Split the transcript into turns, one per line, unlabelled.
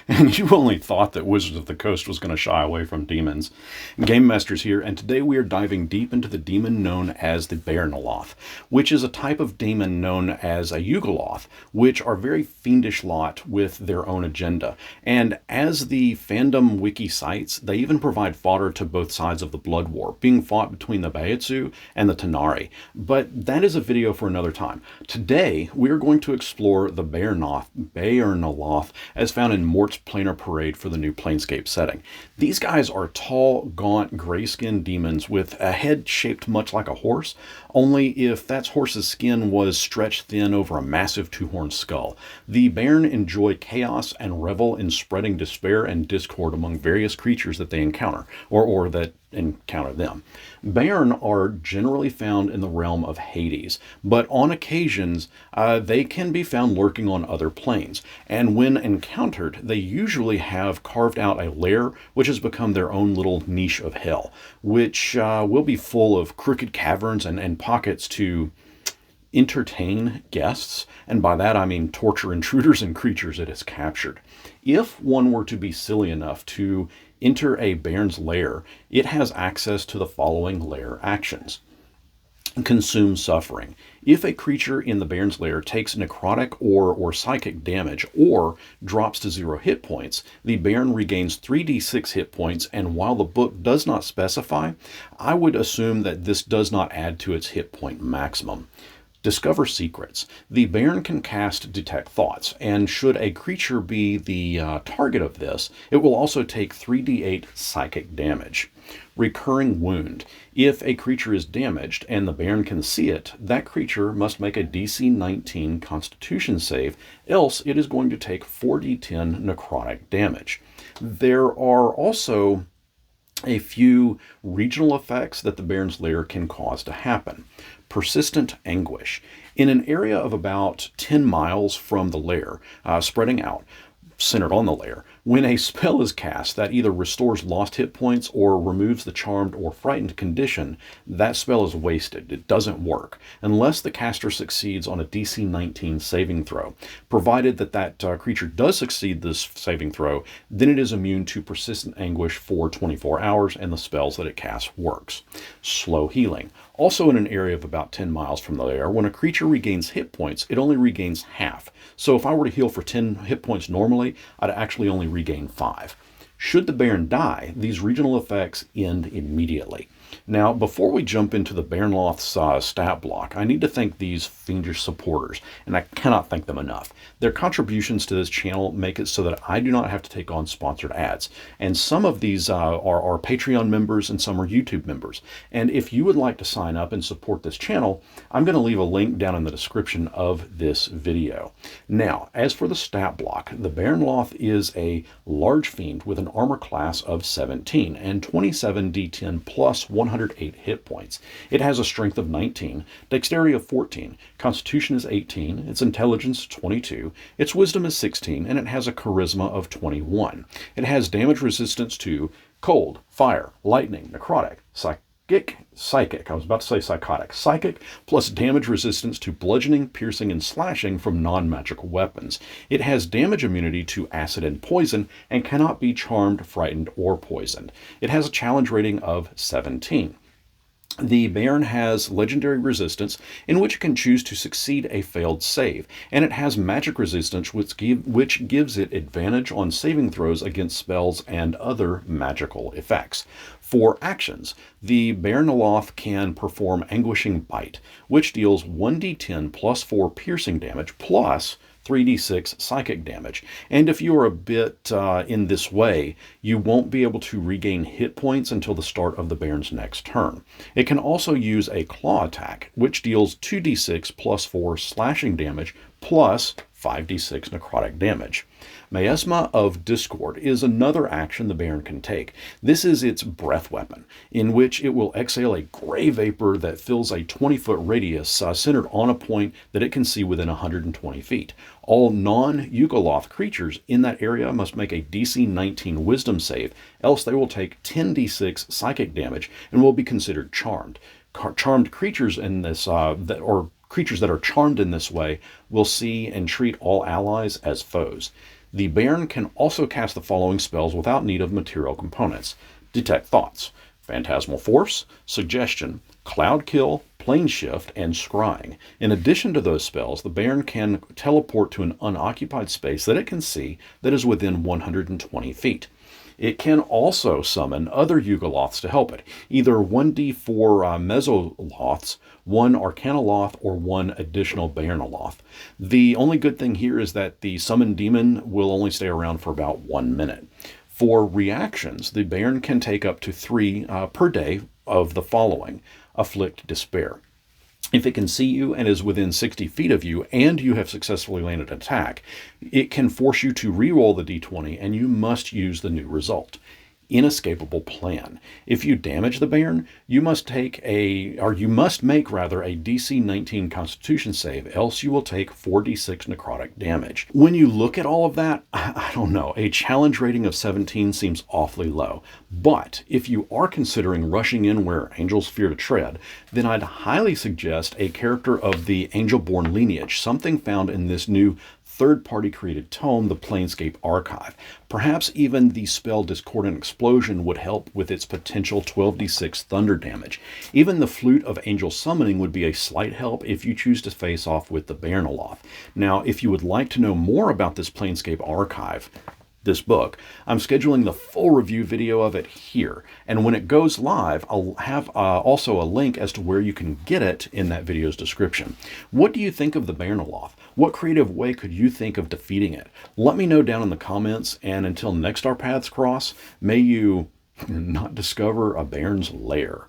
And you only thought that Wizards of the Coast was going to shy away from demons. GameMasters here, and today we are diving deep into the demon known as the Baernaloth, which is a type of demon known as a Yugoloth, which are very fiendish lot with their own agenda. And as the fandom wiki cites, they even provide fodder to both sides of the blood war, being fought between the Baetsu and the Tanari. But that is a video for another time. Today, we are going to explore the Baernaloth, as found in Mort's Planar Parade for the new Planescape setting. These guys are tall, gaunt, gray-skinned demons with a head shaped much like a horse, only if that horse's skin was stretched thin over a massive two-horned skull. The Baern enjoy chaos and revel in spreading despair and discord among various creatures that they encounter, or that encounter them. Baern are generally found in the realm of Hades, but on occasions they can be found lurking on other planes, and when encountered they usually have carved out a lair which has become their own little niche of hell, which will be full of crooked caverns and pockets to entertain guests, and by that I mean torture intruders and creatures it has captured. If one were to be silly enough to enter a Baern's lair, it has access to the following lair actions. Consume suffering. If a creature in the Baern's lair takes necrotic or psychic damage or drops to 0 hit points, the Baern regains 3d6 hit points, and while the book does not specify, I would assume that this does not add to its hit point maximum. Discover secrets. The Baern can cast Detect Thoughts, and should a creature be the target of this, it will also take 3d8 psychic damage. Recurring Wound. If a creature is damaged and the Baern can see it, that creature must make a DC 19 Constitution save, else it is going to take 4d10 necrotic damage. There are also a few regional effects that the Baern's lair can cause to happen. Persistent Anguish. In an area of about 10 miles from the lair, spreading out, centered on the lair, when a spell is cast that either restores lost hit points or removes the charmed or frightened condition, that spell is wasted. It doesn't work unless the caster succeeds on a DC 19 saving throw. Provided that creature does succeed this saving throw, then it is immune to persistent anguish for 24 hours and the spells that it casts works. Slow Healing. Also in an area of about 10 miles from the lair, when a creature regains hit points, it only regains half. So if I were to heal for 10 hit points normally, I'd actually only regain 5. Should the Baern die, these regional effects end immediately. Now, before we jump into the Baernaloth's stat block, I need to thank these fiendish supporters, and I cannot thank them enough. Their contributions to this channel make it so that I do not have to take on sponsored ads. And some of these are Patreon members and some are YouTube members. And if you would like to sign up and support this channel, I'm going to leave a link down in the description of this video. Now, as for the stat block, the Baernaloth is a large fiend with an armor class of 17 and 27 d10 plus 108 hit points. It has a strength of 19, dexterity of 14, constitution is 18, its intelligence 22, its wisdom is 16, and it has a charisma of 21. It has damage resistance to cold, fire, lightning, necrotic, psychic, I was about to say psychotic, psychic, plus damage resistance to bludgeoning, piercing, and slashing from non-magical weapons. It has damage immunity to acid and poison, and cannot be charmed, frightened, or poisoned. It has a challenge rating of 17. The Baern has legendary resistance, in which it can choose to succeed a failed save, and it has magic resistance, which gives it advantage on saving throws against spells and other magical effects. For actions, the Baernaloth can perform Anguishing Bite, which deals 1d10 plus 4 piercing damage plus 3d6 psychic damage. And if you are a bit in this way, you won't be able to regain hit points until the start of the Baern's next turn. It can also use a Claw attack, which deals 2d6 plus 4 slashing damage plus 5d6 necrotic damage. Miasma of Discord is another action the Baern can take. This is its breath weapon, in which it will exhale a gray vapor that fills a 20-foot radius centered on a point that it can see within 120 feet. All non-Yugoloth creatures in that area must make a DC 19 wisdom save, else they will take 10d6 psychic damage and will be considered charmed. Charmed creatures in this, creatures that are charmed in this way will see and treat all allies as foes. The Baern can also cast the following spells without need of material components: Detect Thoughts, Phantasmal Force, Suggestion, Cloud Kill, Plane Shift, and Scrying. In addition to those spells, the Baern can teleport to an unoccupied space that it can see that is within 120 feet. It can also summon other Yugoloths to help it, either 1d4 Mesoloths, 1 Arcanoloth, or 1 additional Baernaloth. The only good thing here is that the summoned demon will only stay around for about 1 minute. For reactions, the Baern can take up to 3 per day of the following: Afflict Despair. If it can see you and is within 60 feet of you and you have successfully landed an attack, it can force you to re-roll the d20 and you must use the new result. Inescapable Plan. If you damage the Baern, you must make a DC 19 Constitution save, else you will take 4d6 necrotic damage. When you look at all of that, I don't know, a challenge rating of 17 seems awfully low. But if you are considering rushing in where angels fear to tread, then I'd highly suggest a character of the Angel-born lineage, something found in this new third-party created tome, the Planescape Archive. Perhaps even the spell Discordant Explosion would help with its potential 12d6 thunder damage. Even the Flute of Angel Summoning would be a slight help if you choose to face off with the Baernaloth. Now, if you would like to know more about this Planescape Archive, this book, I'm scheduling the full review video of it here, and when it goes live, I'll have also a link as to where you can get it in that video's description. What do you think of the Baernaloth? What creative way could you think of defeating it? Let me know down in the comments, and until next our paths cross, may you not discover a Baern's lair.